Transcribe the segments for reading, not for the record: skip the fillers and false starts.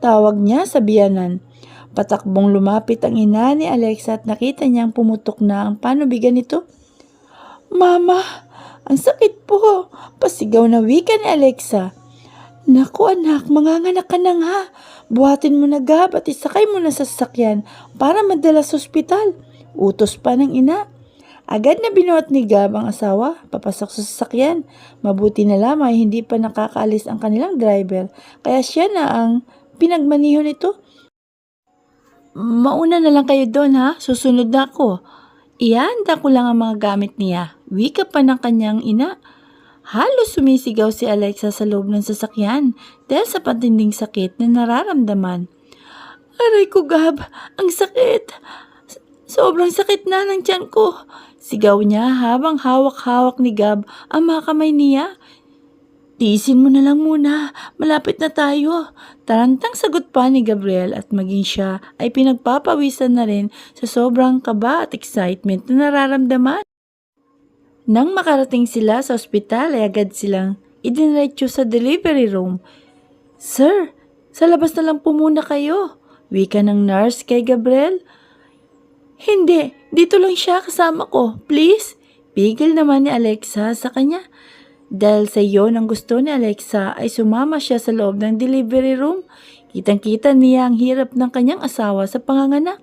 Tawag niya sa biyanan. Patakbong lumapit ang ina ni Alexa at nakita niyang pumutok na ang panubigan nito. "Mama, ang sakit po!" Pasigaw na wika ni Alexa. "Naku anak, manganganak ka na nga. Buhatin mo na Gab at isakay mo na sa sasakyan para madala sa ospital." Utos pa ng ina. Agad na binuhat ni Gab ang asawa, papasok sa sasakyan. Mabuti na lamang hindi pa nakakaalis ang kanilang driver, kaya siya na ang pinagmaniho nito. "Mauna na lang kayo doon ha, susunod na ako. Ihanda ko lang ang mga gamit niya," wika pa ng kanyang ina. Halos sumisigaw si Alexa sa loob ng sasakyan dahil sa patinding sakit na nararamdaman. "Aray ko Gab, ang sakit! Sobrang sakit na ng tiyan ko!" Sigaw niya habang hawak-hawak ni Gab ang mga kamay niya. "Tiisin mo na lang muna, malapit na tayo." Tarantang sagot pa ni Gabriel at maging siya ay pinagpapawisan na rin sa sobrang kaba at excitement na nararamdaman. Nang makarating sila sa ospital ay agad silang idiniretso sa delivery room. "Sir, sa labas na lang po muna kayo," wika ng nurse kay Gabriel. "Hindi, dito lang siya kasama ko, please." Pigil naman ni Alexa sa kanya. Dahil sa iyon ang gusto ni Alexa ay sumama siya sa loob ng delivery room. Kitang-kita niya ang hirap ng kanyang asawa sa panganganak.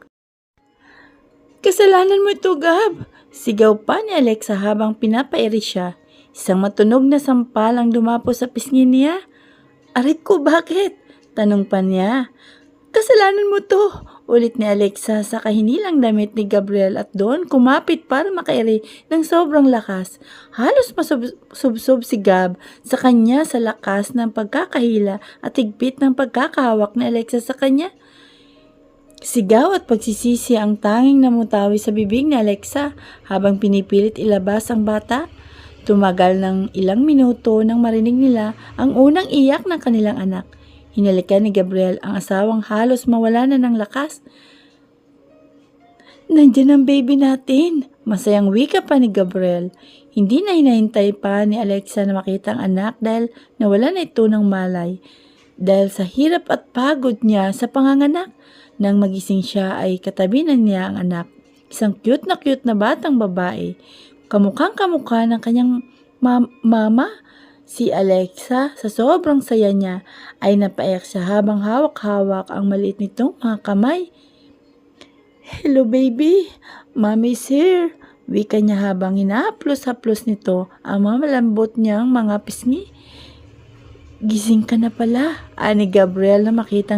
"Kasalanan mo ito, Gab!" Sigaw pa ni Alexa habang pinapairi siya. Isang matunog na sampal ang dumapo sa pisngi niya. "Aray ko, bakit?" tanong pa niya. "Kasalanan mo to!" ulit ni Alexa sa kahinilang damit ni Gabriel at doon kumapit para makairi ng sobrang lakas. Halos masubsob si Gab sa kanya sa lakas ng pagkakahila at higpit ng pagkakahawak ni Alexa sa kanya. Sigaw at pagsisisi ang tanging namutawi sa bibig ni Alexa habang pinipilit ilabas ang bata. Tumagal ng ilang minuto nang marinig nila ang unang iyak ng kanilang anak. Hinalikan ni Gabriel ang asawang halos mawala na ng lakas. "Nandiyan ang baby natin," masayang wika pa ni Gabriel. Hindi na hinahintay pa ni Alexa na makita ang anak dahil nawala na ito ng malay. Dahil sa hirap at pagod niya sa panganganak, nang magising siya ay katabi na niya ang anak. Isang cute na batang babae. Kamukhang kamukha ng kanyang mama. Si Alexa, sa sobrang saya niya, ay napaiyak siya habang hawak-hawak ang maliit nitong mga kamay. "Hello baby, Mommy's here," wika niya habang hinahaplos-haplos nito ang mga malambot niyang mga pisngi. "Gising ka na pala," ani Gabriel na makitang